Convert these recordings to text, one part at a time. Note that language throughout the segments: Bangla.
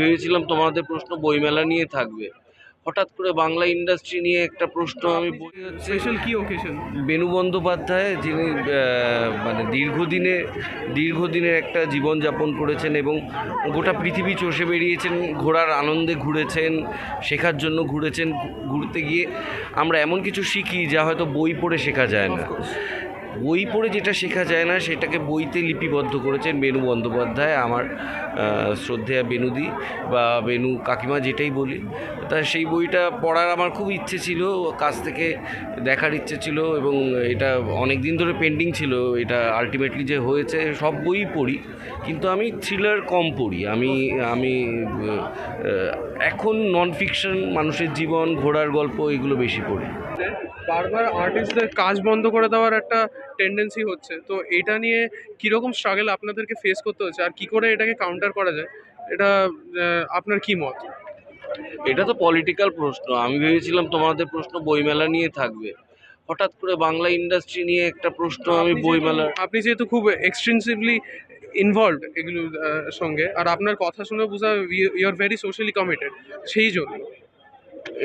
ভেবেছিলাম তোমাদের প্রশ্ন বইমেলা নিয়ে থাকবে, হঠাৎ করে বাংলা ইন্ডাস্ট্রি নিয়ে একটা প্রশ্ন। আমি বলি হচ্ছে স্পেশাল কি ওকেশন? বেনু বন্দ্যোপাধ্যায়, যিনি মানে দীর্ঘদিনের একটা জীবনযাপন করেছেন এবং গোটা পৃথিবী চষে বেরিয়েছেন, ঘোরার আনন্দে ঘুরেছেন, শেখার জন্য ঘুরেছেন। ঘুরতে গিয়ে আমরা এমন কিছু শিখি যা হয়তো বই পড়ে শেখা যায় না। বই পড়ে যেটা শেখা যায় না সেটাকে বইতে লিপিবদ্ধ করেছেন বেনু বন্দ্যোপাধ্যায়। আমার শ্রদ্ধেয়া বেনুদি বা বেনু কাকিমা যেটাই বলি, তা সেই বইটা পড়ার আমার খুব ইচ্ছে ছিল, কাছ থেকে দেখার ইচ্ছে ছিল এবং এটা অনেক দিন ধরে পেন্ডিং ছিল। এটা আলটিমেটলি যে হয়েছে, সব বই পড়ি কিন্তু আমি থ্রিলার কম পড়ি। আমি আমি এখন নন ফিকশন, মানুষের জীবন, ঘোড়ার গল্প, এগুলো বেশি পড়ি। বারবার আর্টিস্টদের কাজ বন্ধ করে দেওয়ার একটা টেন্ডেন্সি হচ্ছে, তো এটা নিয়ে কীরকম স্ট্রাগল আপনাদেরকে ফেস করতে হচ্ছে আর কি করে এটাকে কাউন্টার করা যায়, এটা আপনার কি মত? এটা তো পলিটিক্যাল প্রশ্ন। আমি ভেবেছিলাম তোমাদের প্রশ্ন বইমেলা নিয়ে থাকবে, হঠাৎ করে বাংলা ইন্ডাস্ট্রি নিয়ে একটা প্রশ্ন। আমি বইমেলা, আপনি যেহেতু খুব এক্সটেন্সিভলি ইনভলভড এগুলোর সঙ্গে, আর আপনার কথা শুনে বোঝা you are very socially committed, সেই জন্য।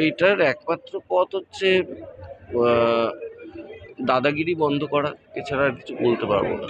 এইটার একমাত্র পথ হচ্ছে দাদাগিরি বন্ধ করা, এছাড়া আর কিছু বলতে পারবো না।